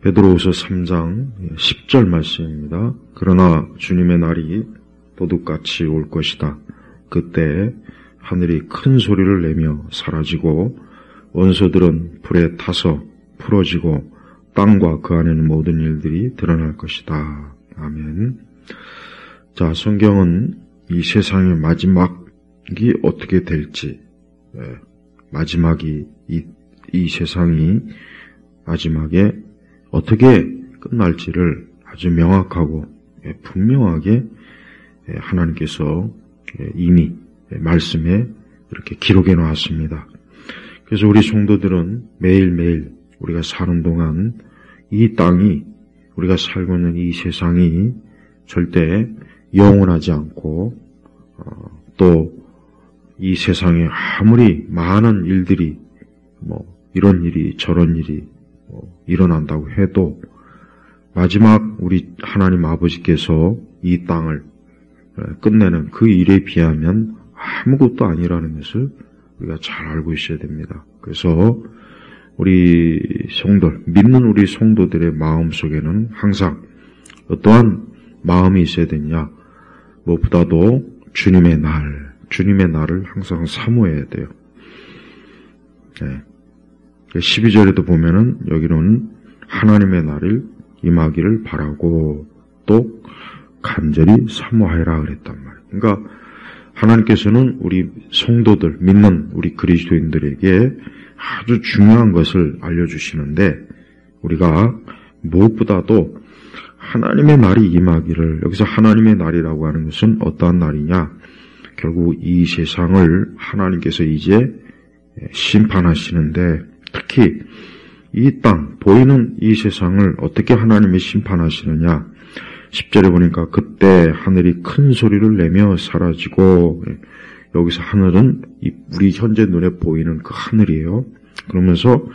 베드로후서 3장 10절 말씀입니다. 그러나 주님의 날이 도둑같이 올 것이다. 그때 하늘이 큰 소리를 내며 사라지고 원소들은 불에 타서 풀어지고 땅과 그 안에 있는 모든 일들이 드러날 것이다. 아멘. 자, 성경은 이 세상의 마지막이 어떻게 될지, 마지막이 이 세상이 마지막에 어떻게 끝날지를 아주 명확하고 분명하게 하나님께서 이미 말씀에 이렇게 기록해 놓았습니다. 그래서 우리 성도들은 매일매일 우리가 사는 동안 이 땅이, 우리가 살고 있는 이 세상이 절대 영원하지 않고 또 이 세상에 아무리 많은 일들이 이런 일이 저런 일이 일어난다고 해도 마지막 우리 하나님 아버지께서 이 땅을 끝내는 그 일에 비하면 아무것도 아니라는 것을 우리가 잘 알고 있어야 됩니다. 그래서 우리 성도들, 믿는 우리 성도들의 마음속에는 항상 어떠한 마음이 있어야 되냐? 무엇보다도 주님의 날을 항상 사모해야 돼요. 12절에도 보면은 여기는 하나님의 날을 임하기를 바라고 또 간절히 사모하여라 그랬단 말이에요. 그러니까 하나님께서는 우리 성도들, 믿는 우리 그리스도인들에게 아주 중요한 것을 알려주시는데 우리가 무엇보다도 하나님의 날이 임하기를, 여기서 하나님의 날이라고 하는 것은 어떠한 날이냐? 결국 이 세상을 하나님께서 이제 심판하시는데 특히 이 땅, 보이는 이 세상을 어떻게 하나님이 심판하시느냐? 10절에 보니까 그때 하늘이 큰 소리를 내며 사라지고, 여기서 하늘은 우리 현재 눈에 보이는 그 하늘이에요. 그러면서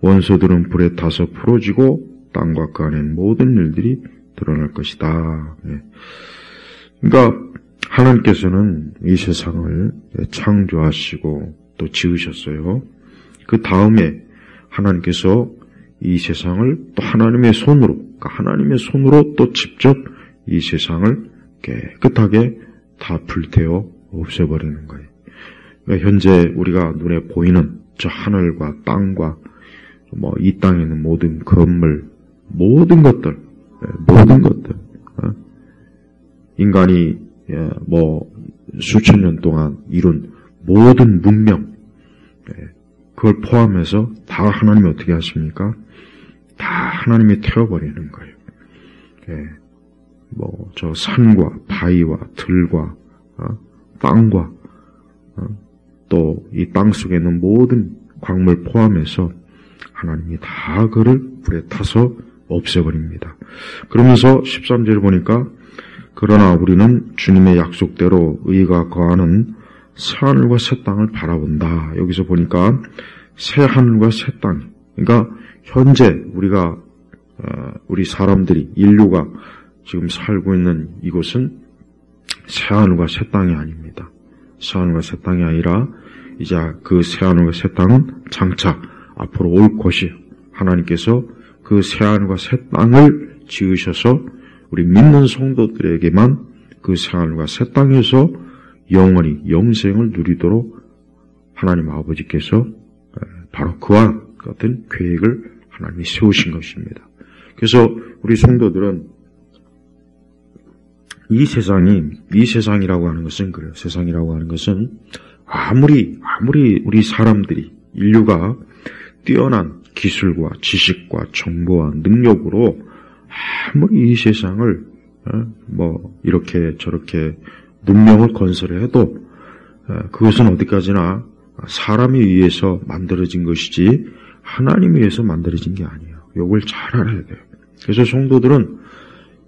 원소들은 불에 타서 풀어지고 땅과 그 안에 모든 일들이 드러날 것이다. 그러니까 하나님께서는 이 세상을 창조하시고 또 지으셨어요. 그 다음에 하나님께서 이 세상을 또 하나님의 손으로, 그러니까 하나님의 손으로 또 직접 이 세상을 깨끗하게 다 불태워 없애버리는 거예요. 그러니까 현재 우리가 눈에 보이는 저 하늘과 땅과 이 땅에 있는 모든 건물, 모든 것들, 인간이 수천 년 동안 이룬 모든 문명, 그걸 포함해서 다 하나님이 어떻게 하십니까? 다 하나님이 태워버리는 거예요. 저 산과 바위와 들과 땅과 또 이 땅 속에 있는 모든 광물 포함해서 하나님이 다 그를 불에 타서 없애버립니다. 그러면서 13절을 보니까 그러나 우리는 주님의 약속대로 의가 거하는 새하늘과 새 땅을 바라본다. 여기서 보니까 새하늘과 새 땅, 그러니까 현재 우리 사람들이, 인류가 지금 살고 있는 이곳은 새하늘과 새 땅이 아닙니다. 새하늘과 새 땅이 아니라 이제 그 새하늘과 새 땅은 장차 앞으로 올 것이에요. 하나님께서 그 새하늘과 새 땅을 지으셔서 우리 믿는 성도들에게만 그 새하늘과 새 땅에서 영원히 영생을 누리도록 하나님 아버지께서 바로 그와 같은 계획을 하나님이 세우신 것입니다. 그래서 우리 성도들은 이 세상이라고 하는 것은 그래요. 세상이라고 하는 것은 아무리 우리 사람들이, 인류가 뛰어난 기술과 지식과 정보와 능력으로 아무리 이 세상을 이렇게 저렇게 문명을 건설해도 그것은 어디까지나 사람에 의해서 만들어진 것이지 하나님에 의해서 만들어진 게 아니에요. 이걸 잘 알아야 돼요. 그래서 성도들은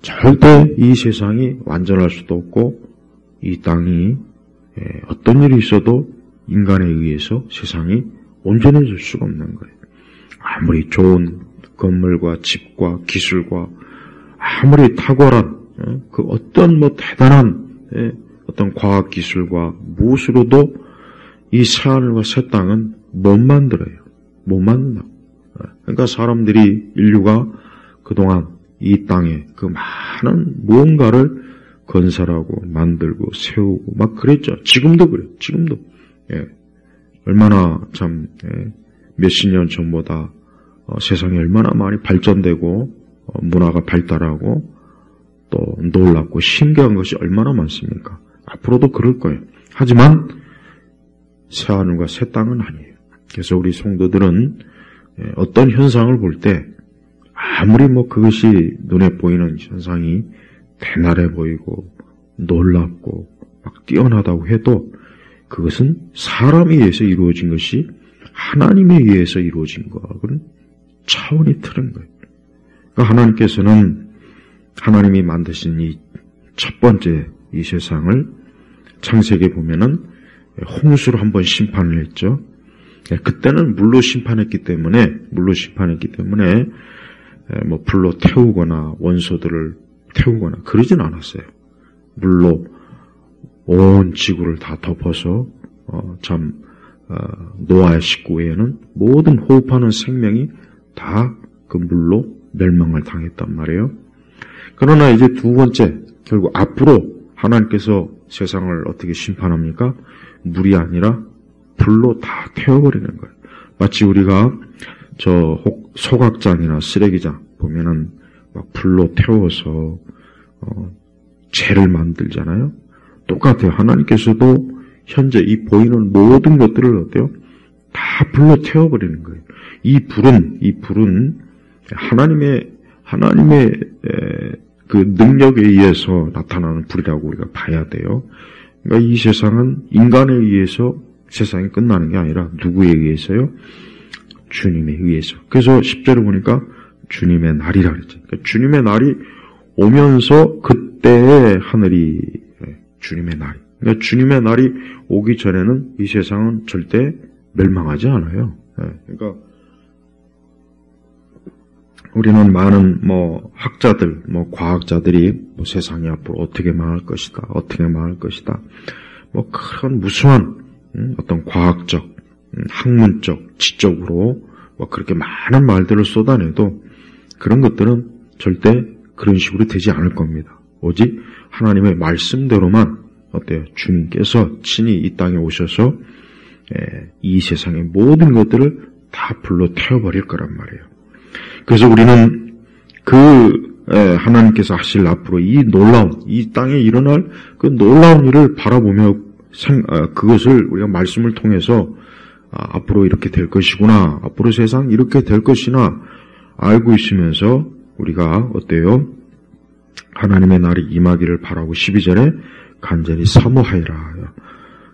절대 이 세상이 완전할 수도 없고 이 땅이 어떤 일이 있어도 인간에 의해서 세상이 온전해질 수가 없는 거예요. 아무리 좋은 건물과 집과 기술과 아무리 탁월한 그 어떤 대단한 어떤 과학 기술과 무엇으로도 이 새하늘과 새 땅은 못 만들어요. 못 만든다고. 그러니까 사람들이, 인류가 그동안 이 땅에 그 많은 무언가를 건설하고 만들고 세우고 막 그랬죠. 지금도 그래요. 지금도. 예. 얼마나 참 몇십 년 전보다 세상이 얼마나 많이 발전되고 문화가 발달하고 또 놀랍고 신기한 것이 얼마나 많습니까? 앞으로도 그럴 거예요. 하지만 새하늘과 새 땅은 아니에요. 그래서 우리 성도들은 어떤 현상을 볼 때 아무리 그것이 눈에 보이는 현상이 대단해 보이고 놀랍고 막 뛰어나다고 해도 그것은 사람에 의해서 이루어진 것이 하나님에 의해서 이루어진 거하고는 차원이 틀린 거예요. 그러니까 하나님께서는 하나님이 만드신 이 첫 번째 이 세상을 창세기에 보면은 홍수로 한번 심판을 했죠. 그때는 물로 심판했기 때문에 불로 태우거나 원소들을 태우거나 그러진 않았어요. 물로 온 지구를 다 덮어서 노아의 식구 외에는 모든 호흡하는 생명이 다 그 물로 멸망을 당했단 말이에요. 그러나 이제 두 번째, 결국 앞으로 하나님께서 세상을 어떻게 심판합니까? 물이 아니라 불로 다 태워버리는 거예요. 마치 우리가 소각장이나 쓰레기장 보면은 막 불로 태워서 재를 만들잖아요. 똑같아요. 하나님께서도 현재 이 보이는 모든 것들을 어때요? 다 불로 태워버리는 거예요. 이 불은 하나님의 그 능력에 의해서 나타나는 불이라고 우리가 봐야 돼요. 그러니까 이 세상은 인간에 의해서 세상이 끝나는 게 아니라 누구에 의해서요? 주님에 의해서. 그래서 10절에 보니까 주님의 날이라 그랬죠. 그러니까 주님의 날이 오면서 그때의 하늘이 주님의 날이. 그러니까 주님의 날이 오기 전에는 이 세상은 절대 멸망하지 않아요. 그러니까 우리는 많은 학자들, 과학자들이 세상이 앞으로 어떻게 망할 것이다, 그런 무수한 어떤 과학적, 학문적, 지적으로 그렇게 많은 말들을 쏟아내도 그런 것들은 절대 그런 식으로 되지 않을 겁니다. 오직 하나님의 말씀대로만 어때요? 주님께서 친히 이 땅에 오셔서 이 세상의 모든 것들을 다 불로 태워버릴 거란 말이에요. 그래서 우리는 하나님께서 하실 앞으로 이 땅에 일어날 그 놀라운 일을 바라보며 그것을 우리가 말씀을 통해서 앞으로 이렇게 될 것이구나, 앞으로 세상 이렇게 될 것이나 알고 있으면서 우리가 어때요? 하나님의 날이 임하기를 바라고 12절에 간절히 사모하리라.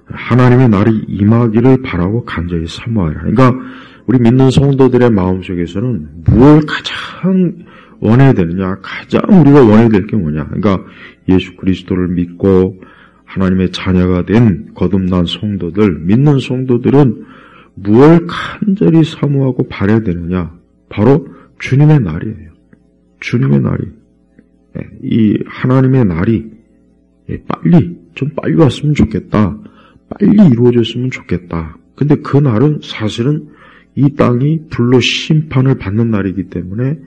하나님의 날이 임하기를 바라고 간절히 사모하리라. 그러니까 우리 믿는 성도들의 마음속에서는 무엇을 가장 원해야 되느냐, 가장 우리가 원해야 될 게 뭐냐. 그러니까 예수 그리스도를 믿고 하나님의 자녀가 된 거듭난 성도들, 믿는 성도들은 무엇을 간절히 사모하고 바라야 되느냐. 바로 주님의 날이에요. 주님의 날이. 이 하나님의 날이 좀 빨리 왔으면 좋겠다. 빨리 이루어졌으면 좋겠다. 근데 그 날은 사실은 이 땅이 불로 심판을 받는 날이기 때문에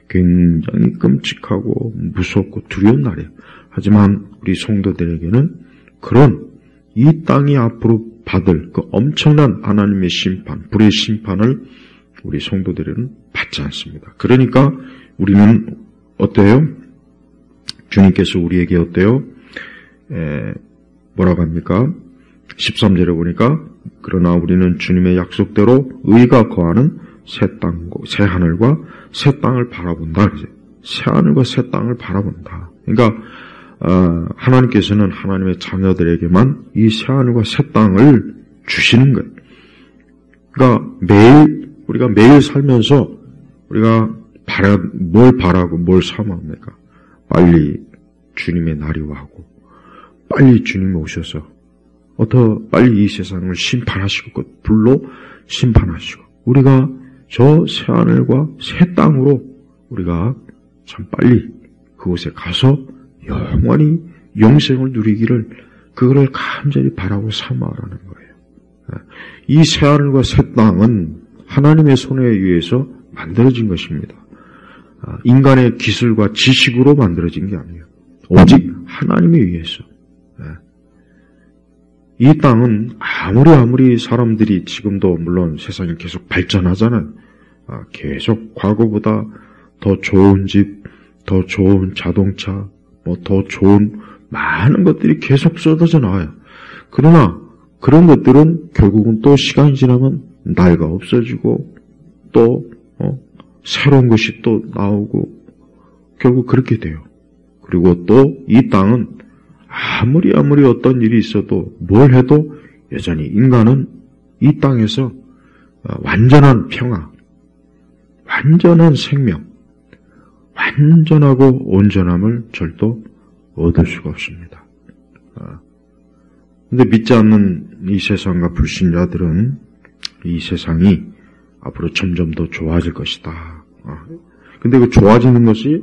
굉장히 끔찍하고 무섭고 두려운 날이에요. 하지만 우리 성도들에게는 그런 이 땅이 앞으로 받을 그 엄청난 하나님의 심판, 불의 심판을 우리 성도들은 받지 않습니다. 그러니까 우리는 어때요? 주님께서 우리에게 어때요? 뭐라고 합니까? 13절에 보니까 그러나 우리는 주님의 약속대로 의가 거하는 새 하늘과 새 땅을 바라본다. 새 하늘과 새 땅을 바라본다. 그러니까 하나님께서는 하나님의 자녀들에게만 이 새 하늘과 새 땅을 주시는 거예요. 그러니까 우리가 매일 살면서 우리가 뭘 바라고 뭘 사모합니까? 빨리 주님의 날이 와고 빨리 주님이 오셔서 빨리 이 세상을 심판하시고 불로 심판하시고 우리가 저 새 하늘과 새 땅으로 우리가 참 빨리 그곳에 가서 영원히 영생을 누리기를 그거를 간절히 바라고 사모하라는 거예요. 이 새 하늘과 새 땅은 하나님의 손에 의해서 만들어진 것입니다. 인간의 기술과 지식으로 만들어진 게 아니에요. 오직 하나님에 의해서. 이 땅은 아무리 사람들이 지금도 물론 세상이 계속 발전하잖아요. 계속 과거보다 더 좋은 집, 더 좋은 자동차, 더 좋은 많은 것들이 계속 쏟아져 나와요. 그러나 그런 것들은 결국은 또 시간이 지나면 나이가 없어지고 또 새로운 것이 또 나오고 결국 그렇게 돼요. 그리고 또 이 땅은 아무리 어떤 일이 있어도 뭘 해도 여전히 인간은 이 땅에서 완전한 평화, 완전한 생명, 완전하고 온전함을 절도 얻을 수가 없습니다. 근데 믿지 않는 이 세상과 불신자들은 이 세상이 앞으로 점점 더 좋아질 것이다. 근데 그 좋아지는 것이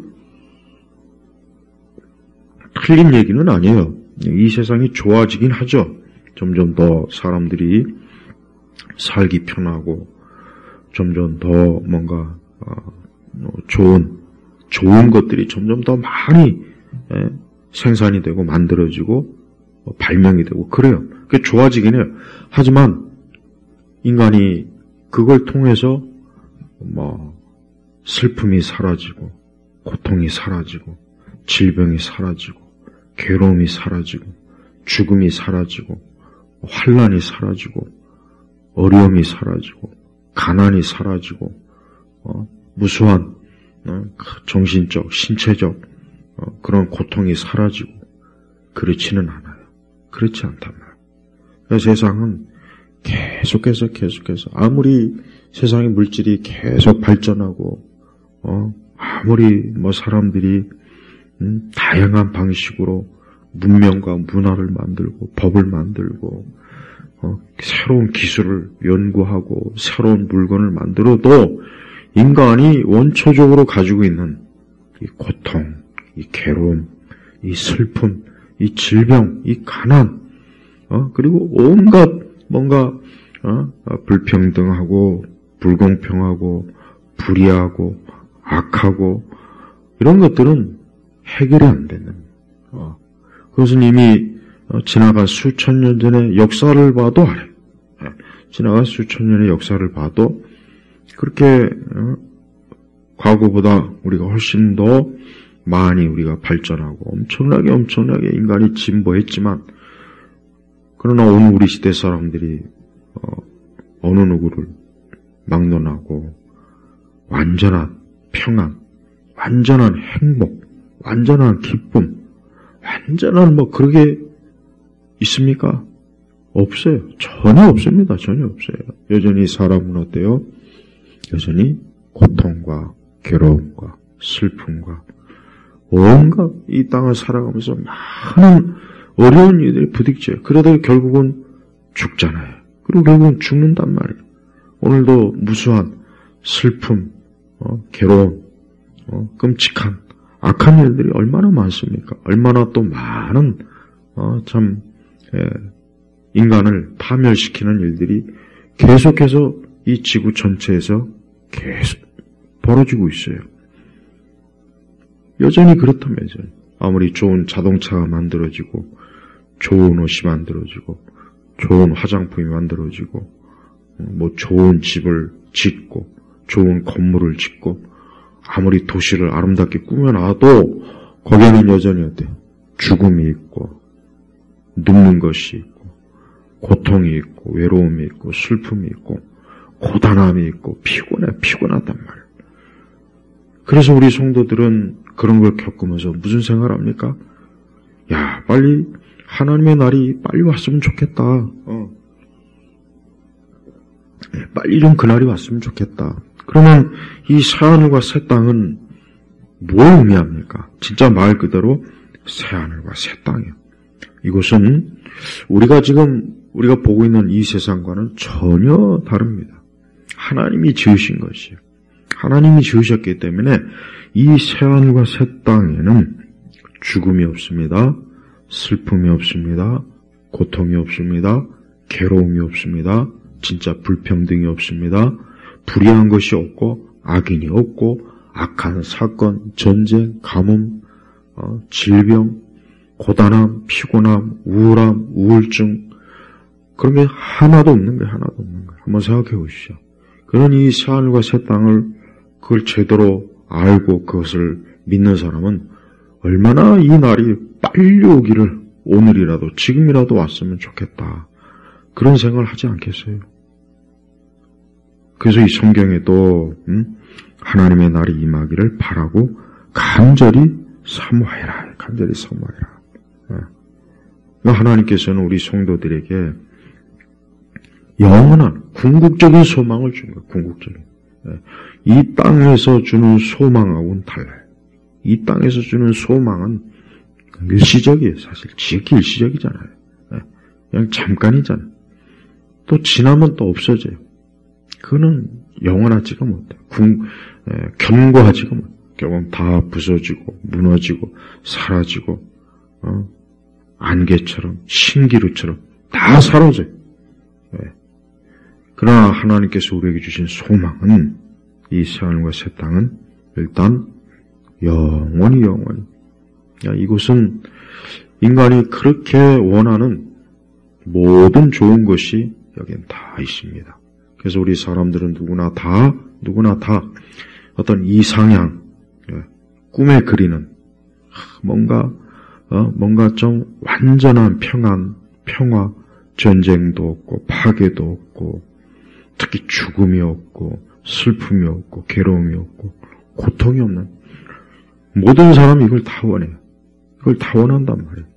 틀린 얘기는 아니에요. 이 세상이 좋아지긴 하죠. 점점 더 사람들이 살기 편하고 점점 더 뭔가 좋은 것들이 점점 더 많이 생산이 되고 만들어지고 발명이 되고 그래요. 그게 좋아지긴 해요. 하지만 인간이 그걸 통해서 슬픔이 사라지고 고통이 사라지고 질병이 사라지고 괴로움이 사라지고 죽음이 사라지고 환난이 사라지고 어려움이 사라지고 가난이 사라지고 무수한 정신적, 신체적 그런 고통이 사라지고 그렇지는 않아요. 그렇지 않단 말이에요. 세상은 계속해서 아무리 세상의 물질이 계속 발전하고 아무리 사람들이 다양한 방식으로 문명과 문화를 만들고 법을 만들고 새로운 기술을 연구하고 새로운 물건을 만들어도 인간이 원초적으로 가지고 있는 이 고통, 이 괴로움, 이 슬픔, 이 질병, 이 가난, 그리고 온갖 뭔가 불평등하고 불공평하고 불의하고 악하고 이런 것들은 해결이 안 되는. 그것은 이미 지나간 수천 년 전의 역사를 봐도 알아요. 지나간 수천 년의 역사를 봐도 그렇게 과거보다 우리가 훨씬 더 많이 우리가 발전하고 엄청나게 인간이 진보했지만 그러나 오늘 우리 시대 사람들이 어느 누구를 막론하고 완전한 평안, 완전한 행복, 완전한 기쁨, 완전한 그러게 있습니까? 없어요. 전혀 없습니다. 전혀 없어요. 여전히 사람은 어때요? 여전히 고통과 괴로움과 슬픔과 온갖 이 땅을 살아가면서 많은 어려운 일들이 부딪혀요. 그러다 결국은 죽잖아요. 그리고 결국은 죽는단 말이에요. 오늘도 무수한 슬픔, 괴로움, 끔찍한 악한 일들이 얼마나 많습니까? 얼마나 또 많은 인간을 파멸시키는 일들이 계속해서 이 지구 전체에서 계속 벌어지고 있어요. 여전히 그렇다면 아무리 좋은 자동차가 만들어지고 좋은 옷이 만들어지고 좋은 화장품이 만들어지고 좋은 집을 짓고 좋은 건물을 짓고 아무리 도시를 아름답게 꾸며놔도 거기에는 여전히 어때요? 죽음이 있고 눕는 것이 있고 고통이 있고 외로움이 있고 슬픔이 있고 고단함이 있고 피곤하단 말이에요. 그래서 우리 성도들은 그런 걸 겪으면서 무슨 생각을 합니까? 야, 빨리 하나님의 날이 빨리 왔으면 좋겠다. 빨리 좀 그날이 왔으면 좋겠다. 그러면 이 새하늘과 새 땅은 뭘 의미합니까? 진짜 말 그대로 새하늘과 새 땅이에요. 이것은 우리가 보고 있는 이 세상과는 전혀 다릅니다. 하나님이 지으신 것이에요. 하나님이 지으셨기 때문에 이 새하늘과 새 땅에는 죽음이 없습니다. 슬픔이 없습니다. 고통이 없습니다. 괴로움이 없습니다. 진짜 불평등이 없습니다. 불의한 것이 없고 악인이 없고 악한 사건, 전쟁, 가뭄, 질병, 고단함, 피곤함, 우울함, 우울증, 그런 게 하나도 없는 거예요. 하나도 없는 거예요. 한번 생각해 보시죠. 그런 이 새하늘과 새 땅을 그걸 제대로 알고 그것을 믿는 사람은 얼마나 이 날이 빨리 오기를 오늘이라도 지금이라도 왔으면 좋겠다. 그런 생각을 하지 않겠어요? 그래서 이 성경에도 하나님의 날이 임하기를 바라고 간절히 사모해라. 간절히 사모해라. 하나님께서는 우리 성도들에게 영원한 궁극적인 소망을 주는 거예요. 궁극적인. 이 땅에서 주는 소망하고는 달라요. 이 땅에서 주는 소망은 일시적이에요. 사실 지극히 일시적이잖아요. 그냥 잠깐이잖아요. 또 지나면 또 없어져요. 그거는 영원하지가 못해요. 견고하지가 못해요. 결국은 다 부서지고 무너지고 사라지고 안개처럼 신기루처럼 다 사라져요. 그러나 하나님께서 우리에게 주신 소망은 이 새하늘과 새 땅은 일단 영원히 이곳은 인간이 그렇게 원하는 모든 좋은 것이 여기엔 다 있습니다. 그래서 우리 사람들은 누구나 다 어떤 이상향, 꿈에 그리는 뭔가 좀 완전한 평안, 평화, 전쟁도 없고 파괴도 없고 특히 죽음이 없고 슬픔이 없고 괴로움이 없고 고통이 없는 모든 사람이 이걸 다 원해요. 그걸 다 원한단 말이에요.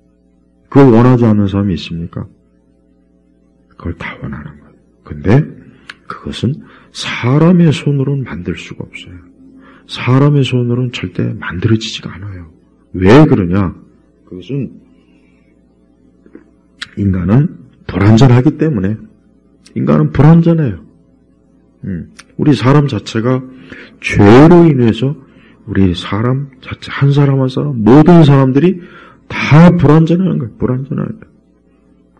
그걸 원하지 않는 사람이 있습니까? 그걸 다 원하는 거예요. 근데 그것은 사람의 손으로는 만들 수가 없어요. 사람의 손으로는 절대 만들어지지가 않아요. 왜 그러냐? 그것은 인간은 불완전하기 때문에 인간은 불완전해요. 우리 사람 자체가 죄로 인해서 우리 사람 자체 한 사람 한 사람 모든 사람들이 다 불완전한 거예요. 불완전한 거예요.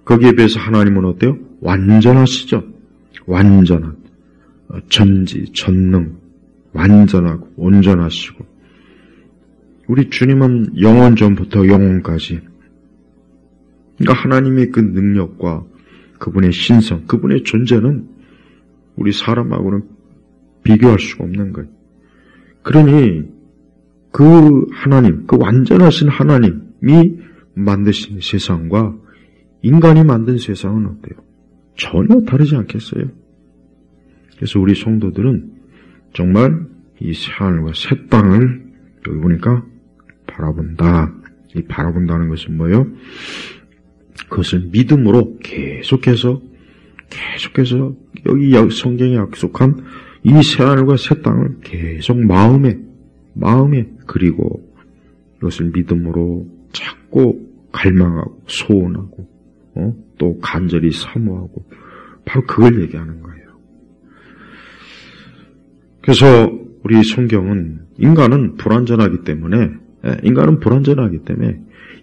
거기에 비해서 하나님은 어때요? 완전하시죠. 완전한 전지 전능 완전하고 온전하시고 우리 주님은 영원 전부터 영원까지 그러니까 하나님의 그 능력과 그분의 신성, 그분의 존재는 우리 사람하고는 비교할 수가 없는 거예요. 그러니 그 하나님, 그 완전하신 하나님이 만드신 세상과 인간이 만든 세상은 어때요? 전혀 다르지 않겠어요? 그래서 우리 성도들은 정말 이 새하늘과 새 땅을 여기 보니까 바라본다. 이 바라본다는 것은 뭐예요? 그것을 믿음으로 계속해서 여기 성경에 약속한 이 새하늘과 새 땅을 계속 마음에 그리고 이것을 믿음으로 찾고 갈망하고 소원하고 또 간절히 사모하고 바로 그걸 얘기하는 거예요. 그래서 우리 성경은 인간은 불완전하기 때문에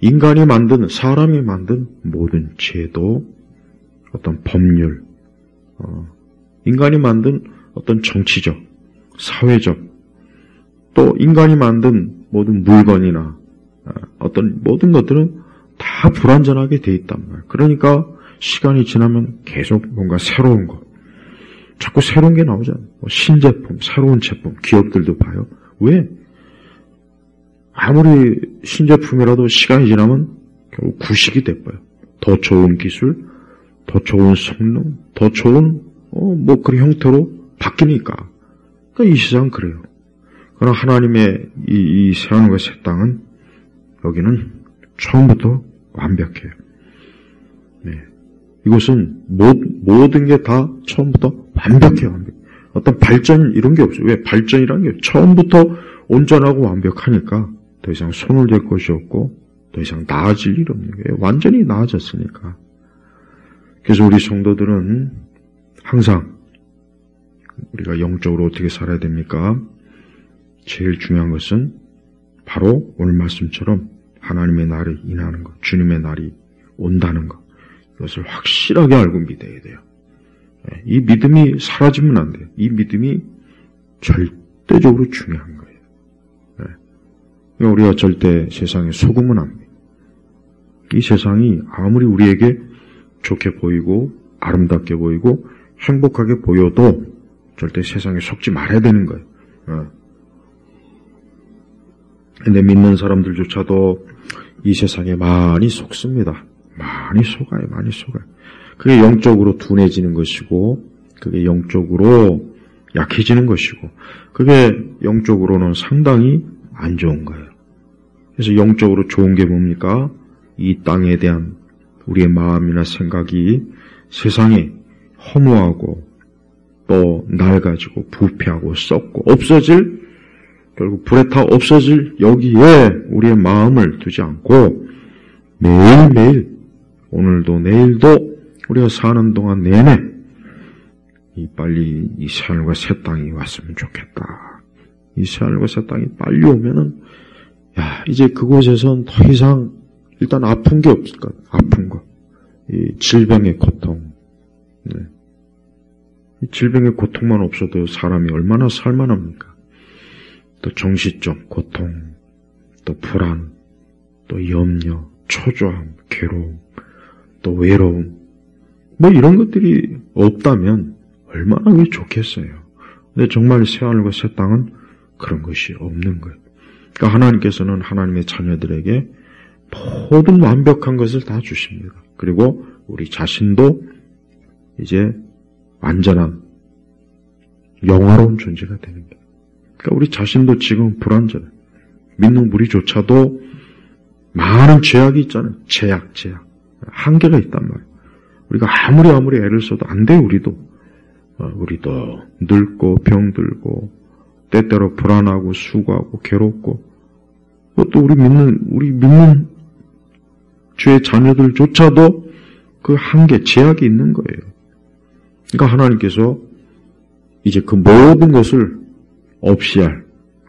인간이 만든 사람이 만든 모든 제도 어떤 법률 인간이 만든 어떤 정치적 사회적 또 인간이 만든 모든 물건이나 어떤 모든 것들은 다 불완전하게 돼 있단 말이에요. 그러니까 시간이 지나면 계속 뭔가 새로운 것 자꾸 새로운 게 나오잖아요. 신제품, 새로운 제품, 기업들도 봐요. 왜? 아무리 신제품이라도 시간이 지나면 결국 구식이 돼버려요. 더 좋은 기술, 더 좋은 성능, 더 좋은 그런 형태로 바뀌니까. 그러니까 이 세상은 그래요. 그러나 하나님의 이 새하늘과 새 땅은 여기는 처음부터 완벽해요. 네. 이곳은 모든 게 다 처음부터 완벽해요. 어떤 발전 이런 게 없어요. 왜? 발전이라는 게 처음부터 온전하고 완벽하니까 더 이상 손을 댈 것이 없고 더 이상 나아질 일 없는 거예요. 완전히 나아졌으니까. 그래서 우리 성도들은 항상 우리가 영적으로 어떻게 살아야 됩니까? 제일 중요한 것은 바로 오늘 말씀처럼 하나님의 날이 임하는 것, 주님의 날이 온다는 것. 이것을 확실하게 알고 믿어야 돼요. 이 믿음이 사라지면 안 돼요. 이 믿음이 절대적으로 중요한 거예요. 우리가 절대 세상에 속으면 안 돼요. 이 세상이 아무리 우리에게 좋게 보이고 아름답게 보이고 행복하게 보여도 절대 세상에 속지 말아야 되는 거예요. 근데 믿는 사람들조차도 이 세상에 많이 속습니다. 많이 속아요. 그게 영적으로 둔해지는 것이고, 그게 영적으로 약해지는 것이고, 그게 영적으로는 상당히 안 좋은 거예요. 그래서 영적으로 좋은 게 뭡니까? 이 땅에 대한 우리의 마음이나 생각이 세상에 허무하고 또 낡아지고 부패하고 썩고 없어질, 결국 불에 타 없어질 여기에 우리의 마음을 두지 않고 매일매일 오늘도 내일도 우리가 사는 동안 내내 빨리 이 새하늘과 새 땅이 왔으면 좋겠다. 이 새하늘과 새 땅이 빨리 오면은 이제 그곳에선 더 이상 일단 아픈 게 없을 것 같아요. 아픈 거. 이 질병의 고통. 이 질병의 고통만 없어도 사람이 얼마나 살만합니까? 또 정신적 고통, 또 불안, 또 염려, 초조함, 괴로움, 또 외로움, 이런 것들이 없다면 얼마나 좋겠어요. 근데 정말 새하늘과 새 땅은 그런 것이 없는 거예요. 그러니까 하나님께서는 하나님의 자녀들에게 모든 완벽한 것을 다 주십니다. 그리고 우리 자신도 이제 완전한 영화로운 존재가 되는 거예요. 그러니까 우리 자신도 지금 불완전해. 믿는 우리조차도 많은 죄악이 있잖아요. 죄악. 한계가 있단 말이에요. 우리가 아무리 애를 써도 안 돼요, 우리도 늙고 병들고 때때로 불안하고 수고하고 괴롭고 또 우리 믿는 주의 자녀들조차도 그 한계, 제약이 있는 거예요. 그러니까 하나님께서 이제 그 모든 것을 없이 할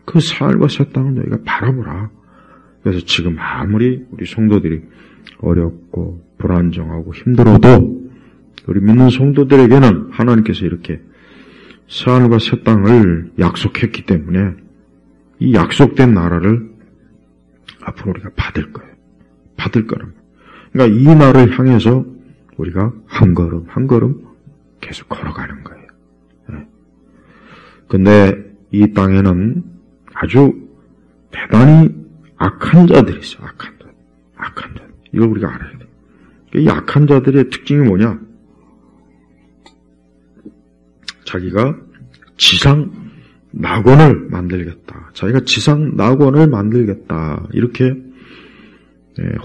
그 새하늘과 새 땅을 너희가 바라보라. 그래서 지금 아무리 우리 성도들이 어렵고 불안정하고 힘들어도 우리 믿는 성도들에게는 하나님께서 이렇게 새하늘과 새 땅을 약속했기 때문에 이 약속된 나라를 앞으로 우리가 받을 거예요. 받을 거라고. 그러니까 이 날을 향해서 우리가 한 걸음 한 걸음 계속 걸어가는 거예요. 근데 이 땅에는 아주 대단히 악한 자들이 있어요. 악한 자들. 이걸 우리가 알아야 돼요. 이 악한 자들의 특징이 뭐냐? 자기가 지상 낙원을 만들겠다. 이렇게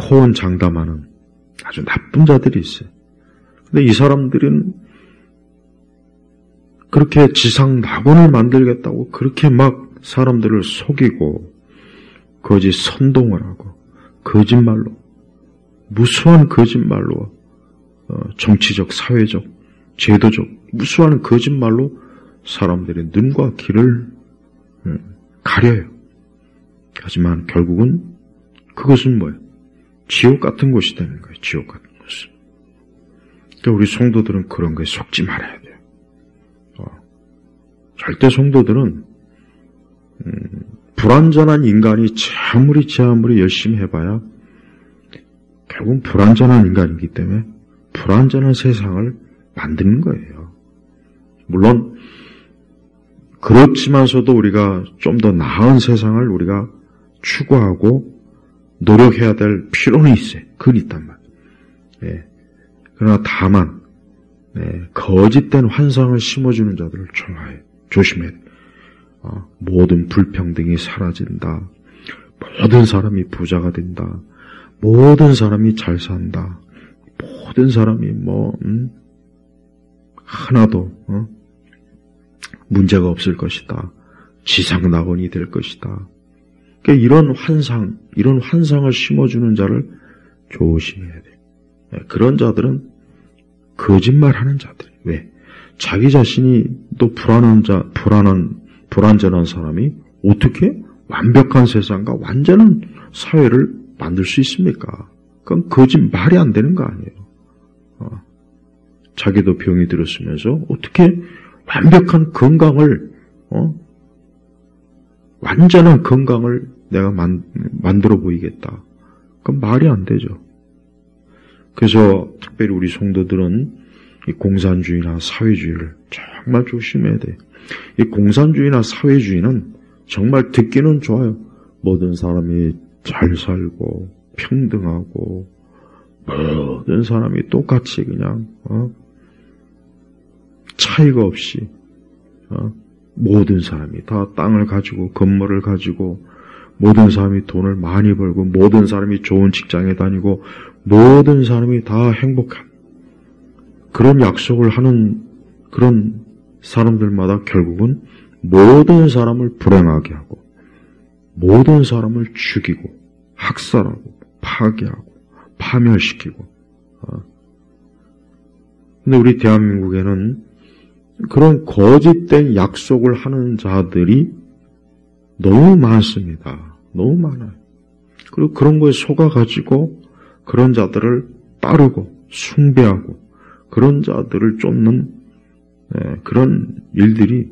호언장담하는 아주 나쁜 자들이 있어요. 근데 이 사람들은 그렇게 지상 낙원을 만들겠다고 그렇게 막 사람들을 속이고 거짓 선동을 하고 거짓말로 무수한 거짓말로 정치적, 사회적, 제도적 무수한 거짓말로 사람들의 눈과 귀를 가려요. 하지만 결국은 그것은 뭐예요? 지옥 같은 곳이 되는 거예요. 지옥 같은 곳. 그러니까 우리 성도들은 그런 거에 속지 말아야 돼요. 절대 성도들은 불완전한 인간이 아무리 열심히 해봐야 결국은 불완전한 인간이기 때문에 불완전한 세상을 만드는 거예요. 물론 그렇지만서도 우리가 좀 더 나은 세상을 우리가 추구하고 노력해야 될 필요는 있어요. 그건 있단 말이에요. 그러나 다만 거짓된 환상을 심어주는 자들을 조심해야 돼요. 모든 불평등이 사라진다. 모든 사람이 부자가 된다. 모든 사람이 잘 산다. 모든 사람이 하나도 문제가 없을 것이다. 지상낙원이 될 것이다. 그러니까 이런 환상을 심어주는 자를 조심해야 돼요. 그런 자들은 거짓말하는 자들이에요. 왜? 자기 자신이 또 불완전한 사람이 어떻게 완벽한 세상과 완전한 사회를 만들 수 있습니까? 그건 거짓말이 안 되는 거 아니에요. 자기도 병이 들었으면서 어떻게 완벽한 건강을 완전한 건강을 내가 만들어 보이겠다. 그건 말이 안 되죠. 그래서 특별히 우리 성도들은 이 공산주의나 사회주의를 정말 조심해야 돼. 이 공산주의나 사회주의는 정말 듣기는 좋아요. 모든 사람이 잘 살고 평등하고 모든 사람이 똑같이 그냥 차이가 없이 모든 사람이 다 땅을 가지고 건물을 가지고 모든 사람이 돈을 많이 벌고 모든 사람이 좋은 직장에 다니고 모든 사람이 다 행복한 그런 약속을 하는 그런 사람들마다 결국은 모든 사람을 불행하게 하고 모든 사람을 죽이고 학살하고 파괴하고 파멸시키고 근데 우리 대한민국에는 그런 거짓된 약속을 하는 자들이 너무 많습니다. 너무 많아요. 그리고 그런 거에 속아가지고 그런 자들을 따르고 숭배하고 그런 자들을 쫓는 그런 일들이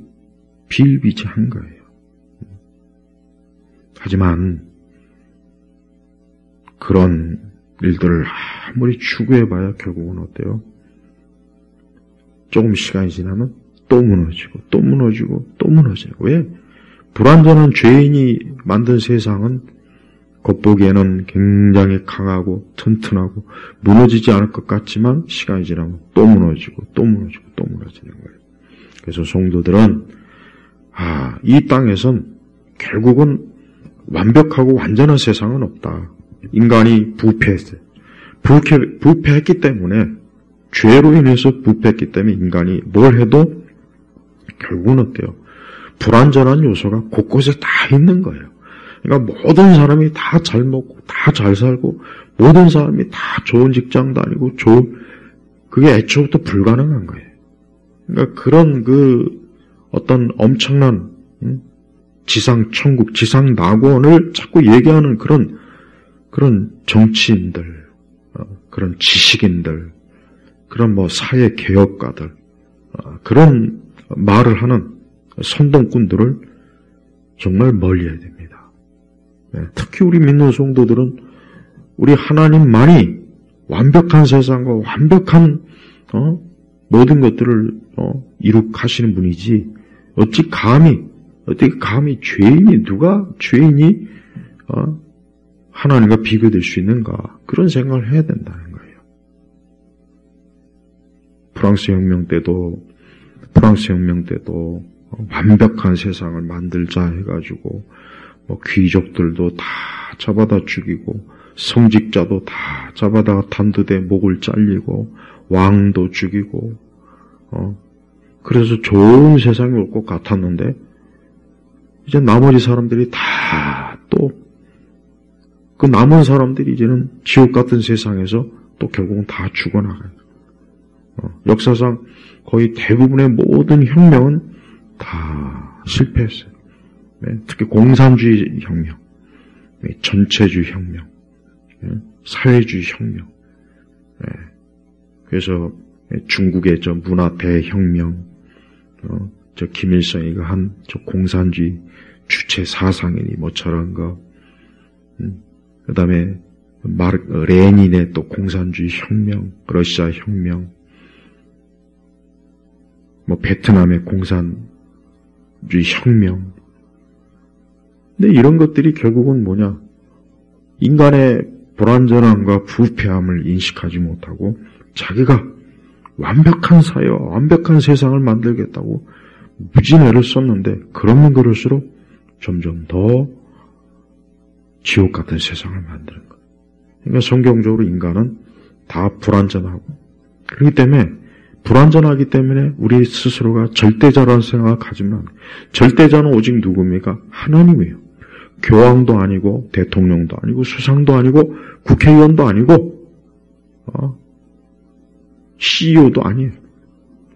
비일비재한 거예요. 하지만 그런 일들을 아무리 추구해봐야 결국은 어때요? 조금 시간이 지나면 또 무너지고 또 무너지고 또 무너져요. 왜? 불완전한 죄인이 만든 세상은 겉보기에는 굉장히 강하고 튼튼하고 무너지지 않을 것 같지만 시간이 지나면 또 무너지고 또 무너지고 또 무너지는 거예요. 그래서 성도들은 이 땅에선 결국은 완벽하고 완전한 세상은 없다. 인간이 부패했어요. 부패했기 때문에 죄로 인해서 부패했기 때문에 인간이 뭘 해도 결국은 어때요? 불완전한 요소가 곳곳에 다 있는 거예요. 그러니까 모든 사람이 다 잘 먹고 다 잘 살고 모든 사람이 다 좋은 직장 다니고 그게 애초부터 불가능한 거예요. 그러니까 그런 어떤 엄청난 지상 천국, 지상 낙원을 자꾸 얘기하는 그런 정치인들, 그런 지식인들, 그런 사회 개혁가들, 그런 말을 하는 선동꾼들을 정말 멀리해야 됩니다. 특히 우리 믿는 성도들은 우리 하나님만이 완벽한 세상과 완벽한 모든 것들을 이룩하시는 분이지 어떻게 감히 죄인이 하나님과 비교될 수 있는가 그런 생각을 해야 된다는 거예요. 프랑스 혁명 때도 완벽한 세상을 만들자 해가지고 귀족들도 다 잡아다 죽이고 성직자도 다 잡아다 단두대 목을 잘리고 왕도 죽이고 그래서 좋은 세상이 올 것 같았는데 이제 나머지 사람들이 다 또 그 남은 사람들이 이제는 지옥 같은 세상에서 또 결국은 다 죽어나가요. 역사상 거의 대부분의 모든 혁명은 다 실패했어요. 특히 공산주의 혁명, 전체주의 혁명, 사회주의 혁명. 그래서 중국의 저 문화 대혁명, 저 김일성이가 한 저 공산주의 주체 사상이니 저런 거, 그 다음에 레닌의 또 공산주의 혁명, 러시아 혁명, 베트남의 공산주의 혁명. 근데 이런 것들이 결국은 뭐냐? 인간의 불완전함과 부패함을 인식하지 못하고 자기가 완벽한 사회와 완벽한 세상을 만들겠다고 무진애를 썼는데 그러면 그럴수록 점점 더 지옥 같은 세상을 만드는 거예요. 그러니까 성경적으로 인간은 다 불완전하고 그렇기 때문에 불완전하기 때문에 우리 스스로가 절대자라는 생각을 가지면 절대자는 오직 누굽니까? 하나님이에요. 교황도 아니고 대통령도 아니고 수상도 아니고 국회의원도 아니고 CEO도 아니에요.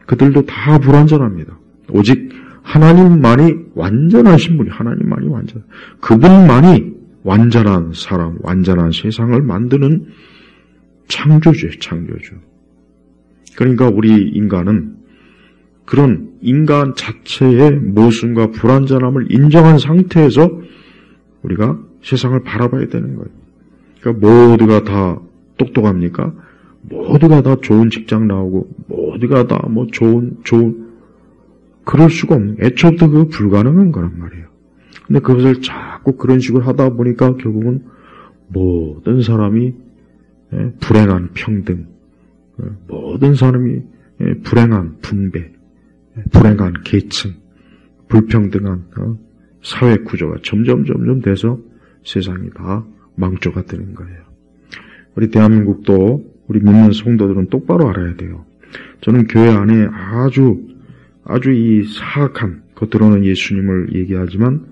그들도 다 불완전합니다. 오직 하나님만이 완전하신 분이 하나님만이 완전. 그분만이 완전한 사람, 완전한 세상을 만드는 창조주예요. 창조주. 그러니까 우리 인간은 그런 인간 자체의 모순과 불완전함을 인정한 상태에서 우리가 세상을 바라봐야 되는 거예요. 그러니까 모두가 다 똑똑합니까? 모두가 다 좋은 직장 나오고 모두가 다 뭐 좋은 그럴 수가 없는, 애초부터 그거 불가능한 거란 말이에요. 근데 그것을 자꾸 그런 식으로 하다 보니까 결국은 모든 사람이 불행한 평등, 모든 사람이 불행한 분배, 불행한 계층, 불평등한 사회 구조가 점점 돼서 세상이 다 망조가 되는 거예요. 우리 대한민국도 우리 믿는 성도들은 똑바로 알아야 돼요. 저는 교회 안에 아주 이 사악한, 겉으로는 예수님을 얘기하지만,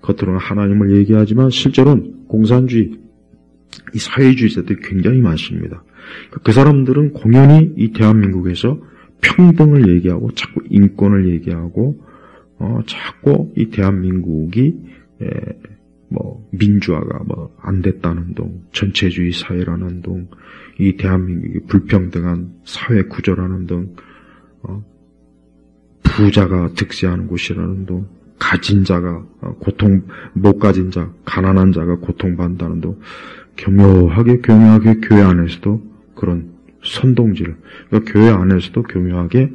겉으로는 하나님을 얘기하지만 실제로는 공산주의, 이 사회주의자들이 굉장히 많습니다. 그 사람들은 공연히 이 대한민국에서 평등을 얘기하고 자꾸 인권을 얘기하고 자꾸 이 대한민국이 민주화가 안 됐다는 둥, 전체주의 사회라는 둥, 이 대한민국이 불평등한 사회 구조라는 둥, 부자가 득세하는 곳이라는 둥, 가진 자가 못 가진 자, 가난한 자가 고통받는다는 둥, 교묘하게 교회 안에서도 그런 선동질, 그러니까 교회 안에서도 교묘하게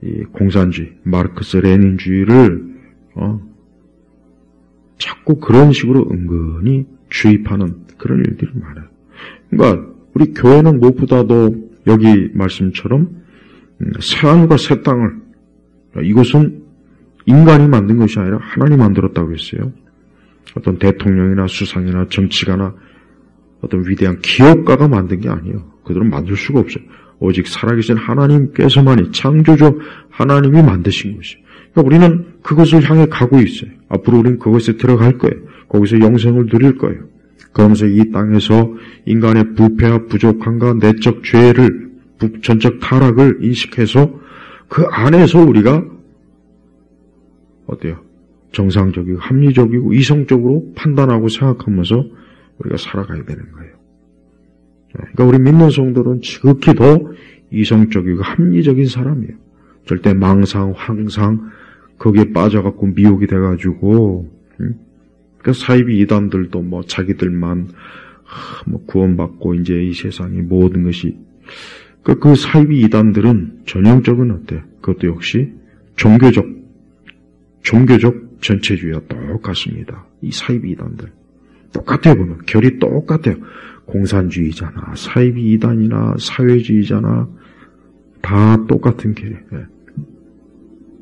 이 공산주의, 마르크스 레닌주의를 자꾸 그런 식으로 은근히 주입하는 그런 일들이 많아요. 그러니까 우리 교회는 무엇보다도 여기 말씀처럼 새하늘과 새 땅을, 이것은 인간이 만든 것이 아니라 하나님이 만들었다고 했어요. 어떤 대통령이나 수상이나 정치가나 어떤 위대한 기업가가 만든 게 아니에요. 그들은 만들 수가 없어요. 오직 살아계신 하나님께서만이, 창조주 하나님이 만드신 것이에요. 그러니까 우리는 그것을 향해 가고 있어요. 앞으로 우리는 그것에 들어갈 거예요. 거기서 영생을 누릴 거예요. 그러면서 이 땅에서 인간의 부패와 부족함과 내적 죄를, 전적 타락을 인식해서 그 안에서 우리가 어때요? 정상적이고 합리적이고 이성적으로 판단하고 생각하면서 우리가 살아가야 되는 거예요. 그러니까 우리 믿는 성도는 지극히 더 이성적이고 합리적인 사람이에요. 절대 망상, 황상 거기에 빠져갖고 미혹이 돼가지고, 그러니까 사이비 이단들도 자기들만 구원받고 이제 이 세상의 모든 것이, 그 사이비 이단들은 전형적은 어때? 그것도 역시 종교적 전체주의와 똑같습니다. 이 사이비 이단들 똑같아요. 보면 결이 똑같아요. 공산주의자나 사이비 이단이나 사회주의자나 다 똑같은 결이에요.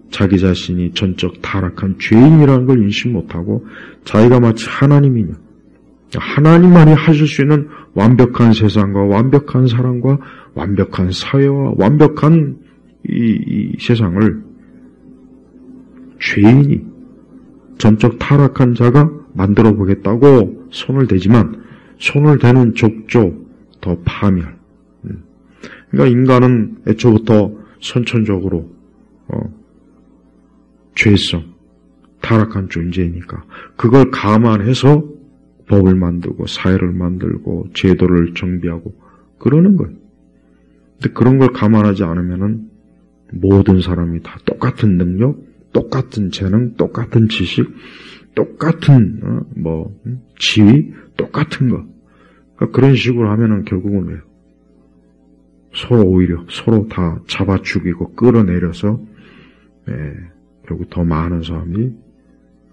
자기 자신이 전적 타락한 죄인이라는 걸 인식 못하고 자기가 마치 하나님이냐, 하나님만이 하실 수 있는 완벽한 세상과 완벽한 사랑과 완벽한 사회와 완벽한 이 세상을 죄인이, 전적 타락한 자가 만들어 보겠다고 손을 대지만 손을 대는 족조 더 파멸. 그러니까 인간은 애초부터 선천적으로 죄성, 타락한 존재이니까 그걸 감안해서 법을 만들고 사회를 만들고 제도를 정비하고 그러는 거예요. 근데 그런 걸 감안하지 않으면은 모든 사람이 다 똑같은 능력, 똑같은 재능, 똑같은 지식, 똑같은 지위, 똑같은 거. 그러니까 그런 식으로 하면은 결국은 왜요? 오히려 서로 다 잡아 죽이고 끌어내려서 결국 더 많은 사람이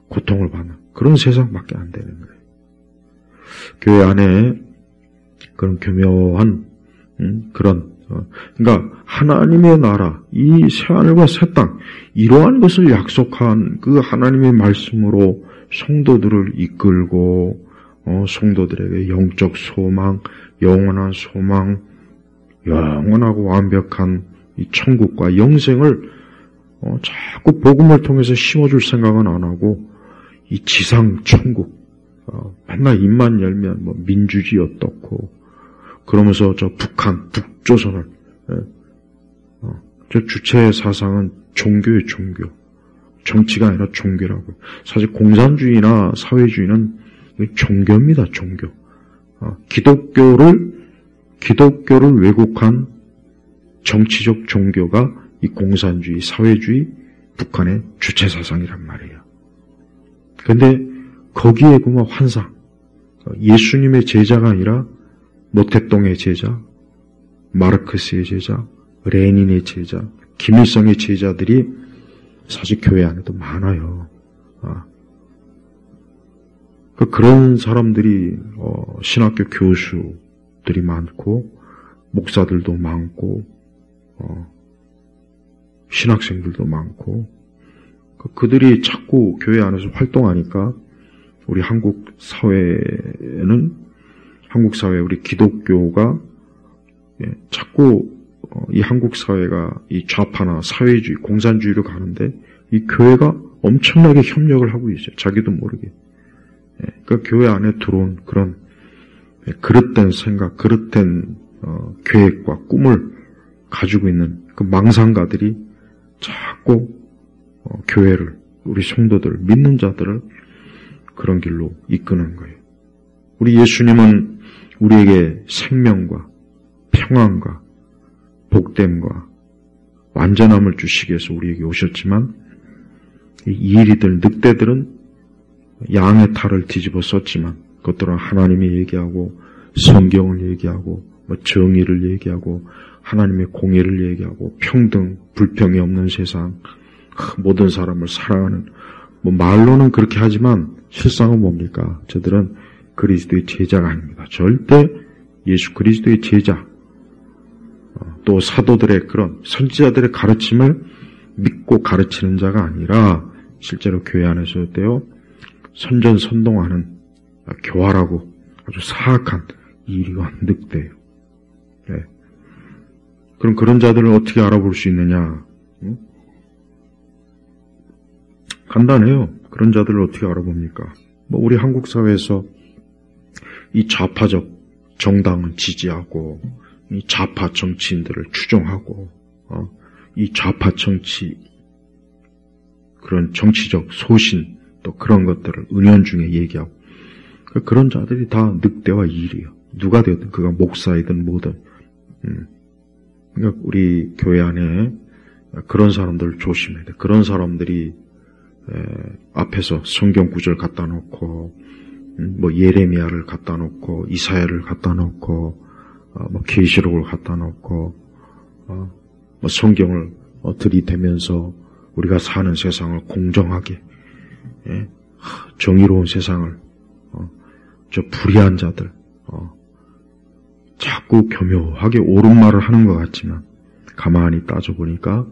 고통을 받는 그런 세상밖에 안 되는 거예요. 교회 안에 그런 교묘한 그러니까 하나님의 나라, 이 새하늘과 새 땅, 이러한 것을 약속한 그 하나님의 말씀으로 성도들을 이끌고 성도들에게 영적 소망, 영원한 소망, 영원하고 완벽한 이 천국과 영생을 자꾸 복음을 통해서 심어줄 생각은 안 하고 이 지상 천국 맨날 입만 열면 민주주의 어떻고 그러면서 저 북조선을 저 주체 사상은 종교의 종교, 정치가 아니라 종교라고요. 사실 공산주의나 사회주의는 종교입니다. 종교. 기독교를 왜곡한 정치적 종교가 이 공산주의, 사회주의, 북한의 주체 사상이란 말이에요. 근데 거기에 보면 환상, 예수님의 제자가 아니라 모택동의 제자, 마르크스의 제자, 레닌의 제자, 김일성의 제자들이 사실 교회 안에도 많아요. 그런 사람들이 신학교 교수들이 많고 목사들도 많고 신학생들도 많고 그들이 자꾸 교회 안에서 활동하니까 우리 한국 사회 우리 기독교가 자꾸 이 한국 사회가 이 좌파나 사회주의, 공산주의로 가는데 이 교회가 엄청나게 협력을 하고 있어요. 자기도 모르게. 그러니까 교회 안에 들어온 그런 그릇된 생각, 그릇된 계획과 꿈을 가지고 있는 그 망상가들이 자꾸 교회를, 우리 성도들, 믿는 자들을 그런 길로 이끄는 거예요. 우리 예수님은 우리에게 생명과 평안과 복됨과 완전함을 주시기 위해서 우리에게 오셨지만 이 이리들, 늑대들은 양의 탈을 뒤집어 썼지만 그것들은 하나님이 얘기하고 성경을 얘기하고 정의를 얘기하고 하나님의 공의를 얘기하고 평등, 불평이 없는 세상, 모든 사람을 사랑하는 말로는 그렇게 하지만 실상은 뭡니까? 저들은 그리스도의 제자가 아닙니다. 절대 예수 그리스도의 제자, 또 사도들의 그런 선지자들의 가르침을 믿고 가르치는 자가 아니라 실제로 교회 안에서 어때요? 선전선동하는 교활하고 아주 사악한 이리와 늑대예요. 네. 그럼 그런 자들을 어떻게 알아볼 수 있느냐? 간단해요. 그런 자들을 어떻게 알아봅니까? 우리 한국 사회에서 이 좌파적 정당은 지지하고 이 좌파 정치인들을 추종하고 이 좌파 정치 그런 정치적 소신 또 그런 것들을 은연중에 얘기하고 그런 자들이 다 늑대와 일이에요. 누가 되든 그가 목사이든 뭐든 그러니까 우리 교회 안에 그런 사람들을 조심해야 돼. 그런 사람들이 앞에서 성경 구절 갖다 놓고 예레미야를 갖다 놓고 이사야를 갖다 놓고 계시록을 갖다 놓고 성경을 들이대면서 우리가 사는 세상을 공정하게 정의로운 세상을 저 불의한 자들 자꾸 교묘하게 옳은 말을 하는 것 같지만 가만히 따져보니까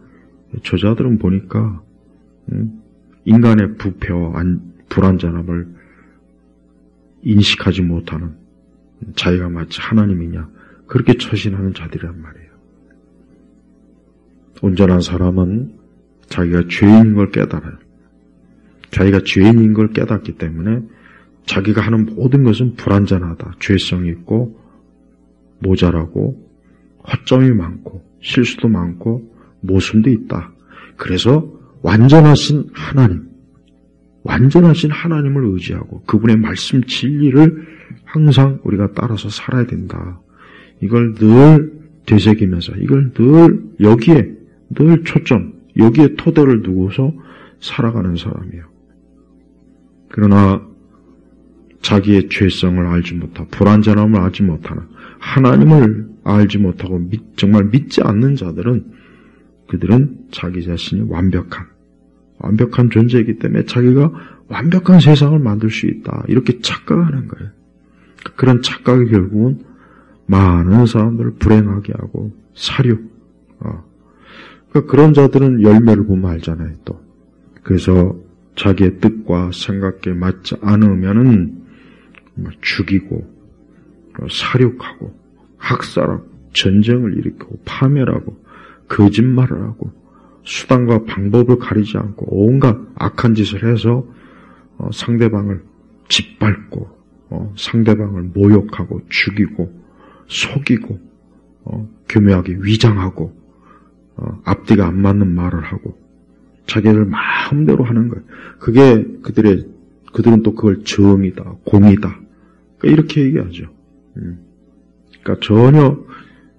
저 자들은 보니까 인간의 부패와 불완전함을 인식하지 못하는 자기가 마치 하나님이냐 그렇게 처신하는 자들이란 말이에요. 온전한 사람은 자기가 죄인인 걸 깨달아요. 자기가 죄인인 걸 깨닫기 때문에 자기가 하는 모든 것은 불완전하다, 죄성이 있고 모자라고 허점이 많고 실수도 많고 모순도 있다. 그래서 완전하신 하나님을 의지하고 그분의 말씀 진리를 항상 우리가 따라서 살아야 된다. 이걸 늘 되새기면서 이걸 늘 여기에 늘 초점, 여기에 토대를 두고서 살아가는 사람이에요. 그러나 자기의 죄성을 알지 못하고 불완전함을 알지 못하는 하나님을 알지 못하고 정말 믿지 않는 자들은 그들은 자기 자신이 완벽한 존재이기 때문에 자기가 완벽한 세상을 만들 수 있다. 이렇게 착각하는 거예요. 그런 착각이 결국은 많은 사람들을 불행하게 하고 사륙. 그러니까 그런 자들은 열매를 보면 알잖아요. 또 그래서 자기의 뜻과 생각에 맞지 않으면은 죽이고 사륙하고 학살하고 전쟁을 일으키고 파멸하고 거짓말을 하고 수단과 방법을 가리지 않고 온갖 악한 짓을 해서 상대방을 짓밟고 상대방을 모욕하고 죽이고 속이고 교묘하게 위장하고 앞뒤가 안 맞는 말을 하고 자기들 마음대로 하는 거예요. 그게 그들은 또 그걸 정의다, 공의다. 그러니까 이렇게 얘기하죠. 그러니까 전혀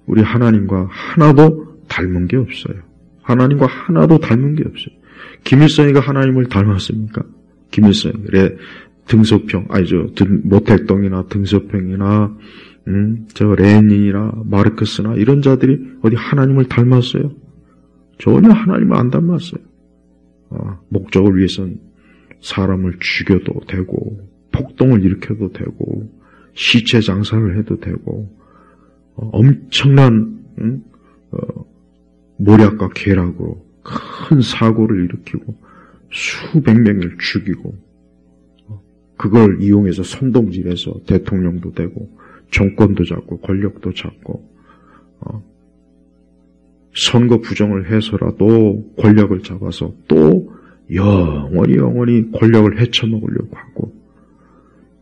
우리 하나님과 하나도 닮은 게 없어요. 하나님과 하나도 닮은 게 없어요. 김일성이가 하나님을 닮았습니까? 김일성이 등소평, 모택동이나 등소평이나, 레닌이나 마르크스나 이런 자들이 어디 하나님을 닮았어요? 전혀 하나님을 안 닮았어요. 목적을 위해서는 사람을 죽여도 되고, 폭동을 일으켜도 되고, 시체 장사를 해도 되고, 엄청난, 모략과 쾌락으로 큰 사고를 일으키고, 수백 명을 죽이고, 그걸 이용해서 선동질해서 대통령도 되고, 정권도 잡고, 권력도 잡고, 선거 부정을 해서라도 권력을 잡아서 또 영원히 권력을 헤쳐먹으려고 하고,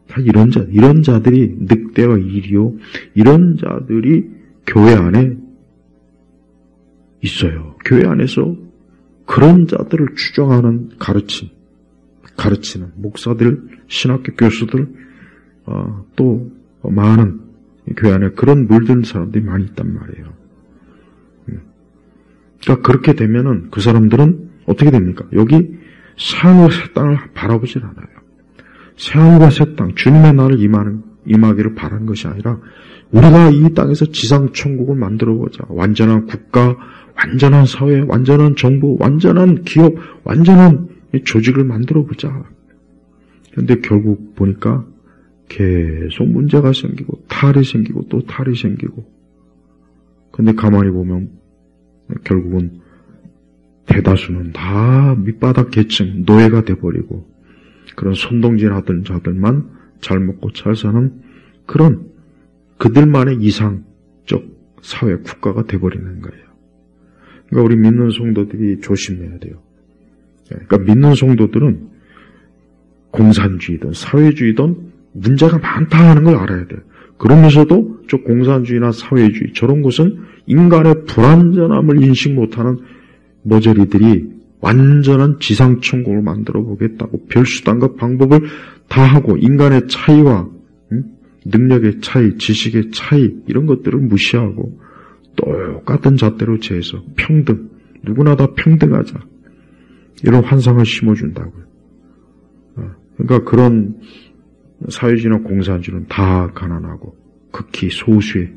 다 이런 자들이 늑대와 이리요, 이런 자들이 교회 안에 있어요. 교회 안에서 그런 자들을 추종하는 가르치는 목사들, 신학교 교수들, 또 많은 교회 안에 그런 물든 사람들이 많이 있단 말이에요. 그러니까 그렇게 되면은 그 사람들은 어떻게 됩니까? 여기 새하늘과 새 땅을 바라보질 않아요. 새하늘과 새 땅, 주님의 날을 임하기를 바라는 것이 아니라 우리가 이 땅에서 지상천국을 만들어보자. 완전한 국가, 완전한 사회, 완전한 정부, 완전한 기업, 완전한 조직을 만들어보자. 그런데 결국 보니까 계속 문제가 생기고 탈이 생기고 또 탈이 생기고, 근데 가만히 보면 결국은 대다수는 다 밑바닥 계층, 노예가 돼버리고 그런 손동질 하던 자들만 잘 먹고 잘 사는 그런 그들만의 이상적 사회, 국가가 돼버리는 거예요. 그러니까 우리 믿는 성도들이 조심해야 돼요. 그러니까 믿는 성도들은 공산주의든 사회주의든 문제가 많다 하는 걸 알아야 돼요. 그러면서도 저 공산주의나 사회주의 저런 곳은 인간의 불완전함을 인식 못하는 머저리들이 완전한 지상천국을 만들어 보겠다고 별수단과 방법을 다 하고 인간의 차이와 능력의 차이, 지식의 차이 이런 것들을 무시하고 똑같은 잣대로 재서 평등, 누구나 다 평등하자 이런 환상을 심어준다고요. 그러니까 그런 사회주의나 공산주의는 다 가난하고 극히 소수의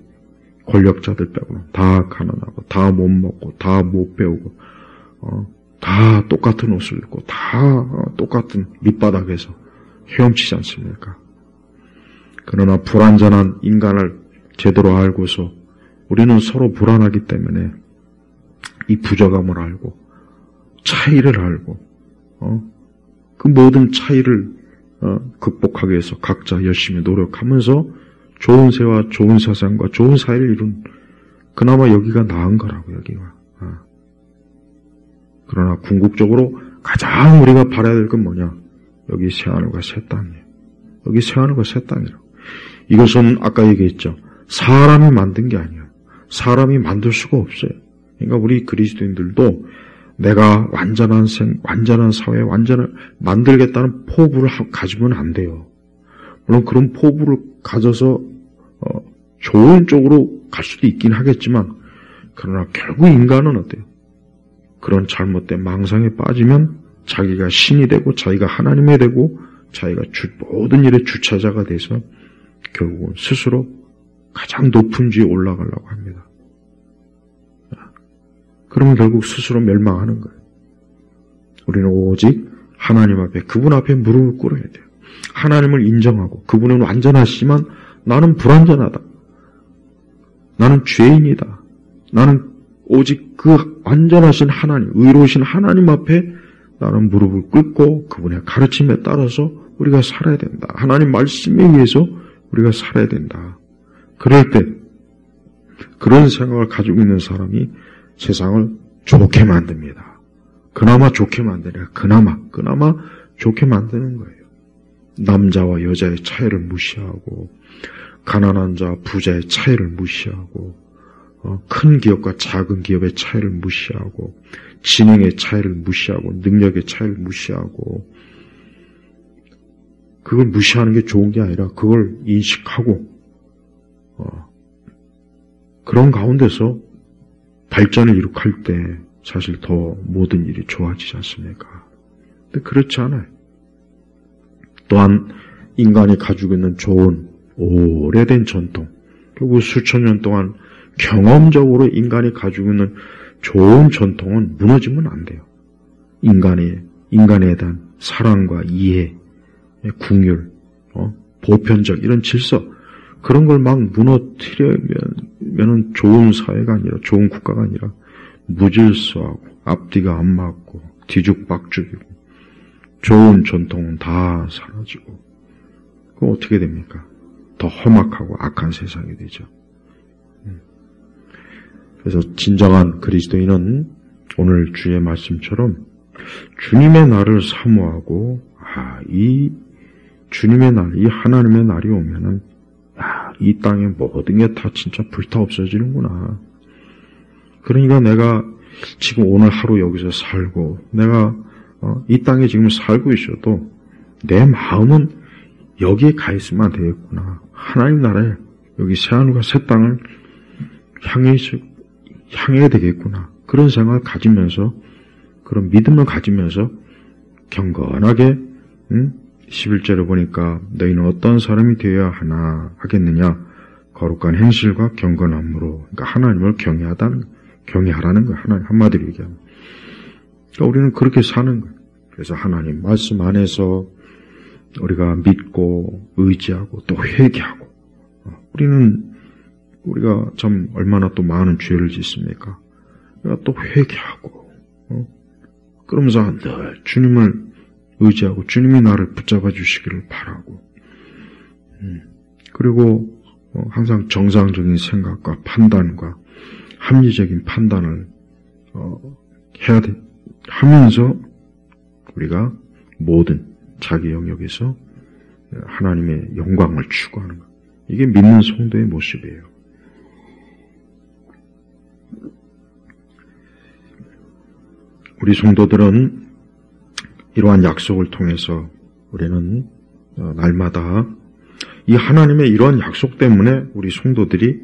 권력자들 빼고는 다 가난하고 다 못 먹고 다 못 배우고 다 똑같은 옷을 입고 다 똑같은 밑바닥에서 헤엄치지 않습니까? 그러나 불완전한 인간을 제대로 알고서 우리는 서로 불안하기 때문에 이 부족함을 알고 차이를 알고 그 모든 차이를 극복하기 위해서 각자 열심히 노력하면서 좋은 새와 좋은 세상과 좋은 사회를 이룬 그나마 여기가 나은 거라고 여기가. 그러나 궁극적으로 가장 우리가 바라야 될 건 뭐냐? 여기 새하늘과 새 땅이에요. 여기 새하늘과 새 땅이라고. 이것은 아까 얘기했죠. 사람이 만든 게 아니에요. 사람이 만들 수가 없어요. 그러니까 우리 그리스도인들도 내가 완전한 사회, 완전을 만들겠다는 포부를 가지면 안 돼요. 물론 그런 포부를 가져서 좋은 쪽으로 갈 수도 있긴 하겠지만, 그러나 결국 인간은 어때요? 그런 잘못된 망상에 빠지면 자기가 신이 되고 자기가 하나님이 되고 자기가 모든 일의 주체자가 돼서 결국은 스스로 가장 높은 지에 올라가려고 합니다. 그러면 결국 스스로 멸망하는 거예요. 우리는 오직 하나님 앞에, 그분 앞에 무릎을 꿇어야 돼요. 하나님을 인정하고 그분은 완전하시지만 나는 불완전하다. 나는 죄인이다. 나는 오직 그 완전하신 하나님, 의로우신 하나님 앞에 나는 무릎을 꿇고 그분의 가르침에 따라서 우리가 살아야 된다. 하나님 말씀에 의해서 우리가 살아야 된다. 그럴 때 그런 생각을 가지고 있는 사람이 세상을 좋게 만듭니다. 그나마 좋게 만드냐. 그나마 좋게 만드는 거예요. 남자와 여자의 차이를 무시하고 가난한 자, 부자의 차이를 무시하고 큰 기업과 작은 기업의 차이를 무시하고 지능의 차이를 무시하고 능력의 차이를 무시하고 그걸 무시하는 게 좋은 게 아니라 그걸 인식하고 그런 가운데서 발전을 이룩할 때 사실 더 모든 일이 좋아지지 않습니까? 근데 그렇지 않아요. 또한 인간이 가지고 있는 좋은 오래된 전통, 그리고 수천 년 동안 경험적으로 인간이 가지고 있는 좋은 전통은 무너지면 안 돼요. 인간에 대한 사랑과 이해, 궁율, 보편적 이런 질서, 그런 걸 막 무너뜨리면 좋은 사회가 아니라, 좋은 국가가 아니라 무질서하고 앞뒤가 안 맞고 뒤죽박죽이고 좋은 전통은 다 사라지고, 그럼 어떻게 됩니까? 더 험악하고 악한 세상이 되죠. 그래서 진정한 그리스도인은 오늘 주의 말씀처럼 주님의 날을 사모하고, 이 주님의 날, 이 하나님의 날이 오면은, 이 땅에 모든 게 다 진짜 불타 없어지는구나. 그러니까 내가 지금 오늘 하루 여기서 살고, 내가 이 땅에 지금 살고 있어도 내 마음은 여기에 가 있으면 되겠구나. 하나님 나라에 여기 새하늘과 새 땅을 향해야 되겠구나. 그런 생각을 가지면서, 그런 믿음을 가지면서 경건하게 11절에 보니까 너희는 어떤 사람이 되어야 하겠느냐. 거룩한 행실과 경건함으로. 그러니까 하나님을 경외하라는 거예요. 하나님 한마디로 얘기하면. 그러니까 우리는 그렇게 사는 거예요. 그래서 하나님 말씀 안에서 우리가 믿고 의지하고 또 회개하고, 우리가 참 얼마나 또 많은 죄를 짓습니까? 우리가 또 회개하고, 그러면서 늘 주님을 의지하고 주님이 나를 붙잡아 주시기를 바라고, 그리고 항상 정상적인 생각과 판단과 합리적인 판단을 해야 하면서 우리가 모든 자기 영역에서 하나님의 영광을 추구하는 것. 이게 믿는 성도의 모습이에요. 우리 성도들은 이러한 약속을 통해서 우리는 날마다 이 하나님의 이러한 약속 때문에 우리 성도들이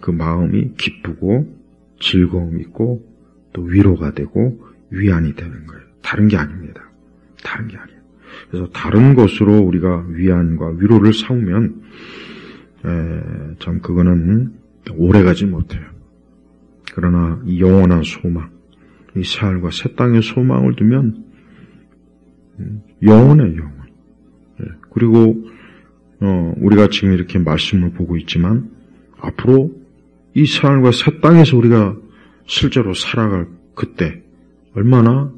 그 마음이 기쁘고 즐거움이 있고 또 위로가 되고 위안이 되는 거예요. 다른 게 아닙니다. 다른 게 아니에요. 그래서 다른 것으로 우리가 위안과 위로를 삼으면 참 그거는 오래가지 못해요. 그러나 이 영원한 소망, 이 새하늘과 새 땅의 소망을 두면 영원해요, 영원. 그리고 우리가 지금 이렇게 말씀을 보고 있지만 앞으로 이 새하늘과 새 땅에서 우리가 실제로 살아갈 그때 얼마나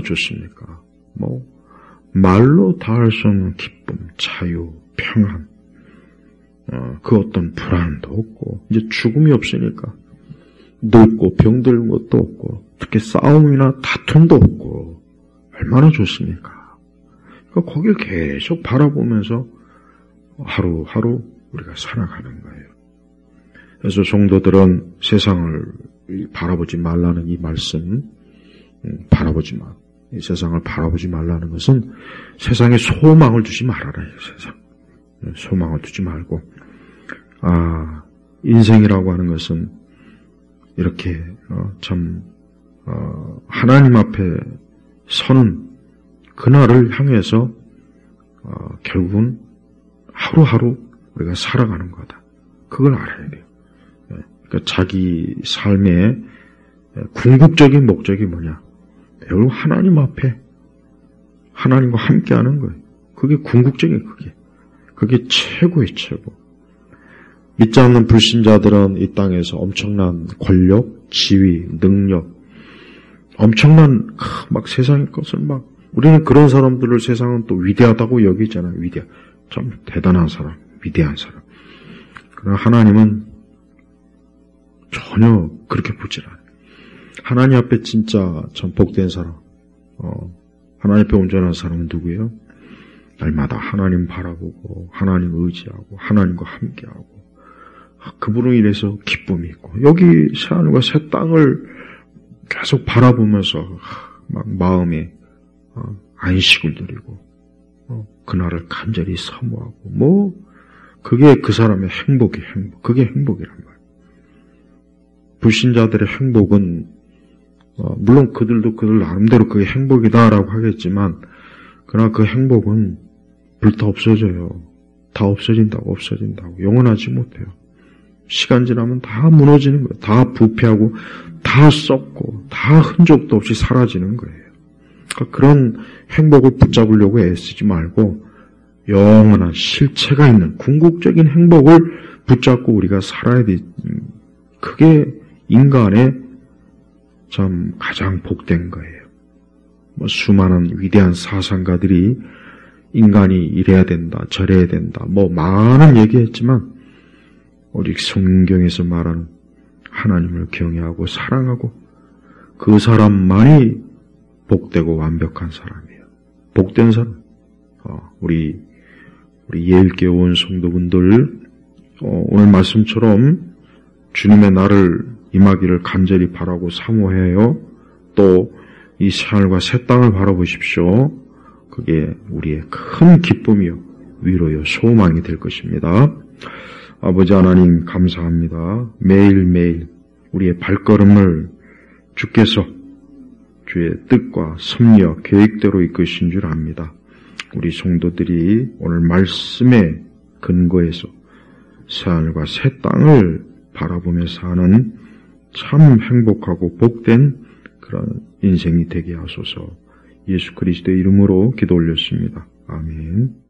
좋습니까? 말로 다할 수 없는 기쁨, 자유, 평안, 그 어떤 불안도 없고, 이제 죽음이 없으니까 늙고 병든 것도 없고, 특히 싸움이나 다툼도 없고, 얼마나 좋습니까? 그러니까 거길 계속 바라보면서 하루하루 우리가 살아가는 거예요. 그래서 성도들은 세상을 바라보지 말라는 이 말씀, 바라보지 마. 이 세상을 바라보지 말라는 것은 세상에 소망을 두지 말아라. 세상 소망을 두지 말고, 인생이라고 하는 것은 이렇게 하나님 앞에 서는 그날을 향해서 결국은 하루하루 우리가 살아가는 거다. 그걸 알아야 돼요. 그러니까 자기 삶의 궁극적인 목적이 뭐냐? 결국 하나님 앞에 하나님과 함께하는 거예요. 그게 궁극적인 그게 최고의 최고. 믿지 않는 불신자들은 이 땅에서 엄청난 권력, 지위, 능력, 엄청난 막 세상의 것을 우리는 그런 사람들을 세상은 또 위대하다고 여기잖아요. 참 대단한 사람, 위대한 사람. 그러나 하나님은 전혀 그렇게 보질 않아요. 하나님 앞에 진짜 참 복된 사람, 하나님 앞에 온전한 사람은 누구예요? 날마다 하나님 바라보고 하나님 의지하고 하나님과 함께하고 그분을 인해서 기쁨이 있고, 여기 새하늘과 새 땅을 계속 바라보면서 막 마음에 안식을 누리고 그날을 간절히 사모하고, 그게 그 사람의 그게 행복이란 말이에요. 불신자들의 행복은 물론 그들도 그들 나름대로 그게 행복이다라고 하겠지만, 그러나 그 행복은 불타 없어져요. 다 없어진다고 영원하지 못해요. 시간 지나면 다 무너지는 거예요. 다 부패하고 다 썩고 다 흔적도 없이 사라지는 거예요. 그러니까 그런 행복을 붙잡으려고 애쓰지 말고 영원한 실체가 있는 궁극적인 행복을 붙잡고 우리가 살아야 돼. 그게 인간의 참 가장 복된 거예요. 수많은 위대한 사상가들이 인간이 이래야 된다, 저래야 된다, 많은 얘기했지만 오직 성경에서 말하는 하나님을 경외하고 사랑하고 그 사람만이 복되고 완벽한 사람이에요. 복된 사람. 우리 예일교회 온 성도분들 오늘 말씀처럼 주님의 날을 임하기를 간절히 바라고 사모해요. 또 이 새하늘과 새 땅을 바라보십시오. 그게 우리의 큰 기쁨이요, 위로요, 소망이 될 것입니다. 아버지 하나님 감사합니다. 매일매일 우리의 발걸음을 주께서 주의 뜻과 섭리와 계획대로 이끄신 줄 압니다. 우리 성도들이 오늘 말씀의 근거에서 새하늘과 새 땅을 바라보며 사는 참 행복하고 복된 그런 인생이 되게 하소서. 예수 그리스도의 이름으로 기도 올렸습니다. 아멘.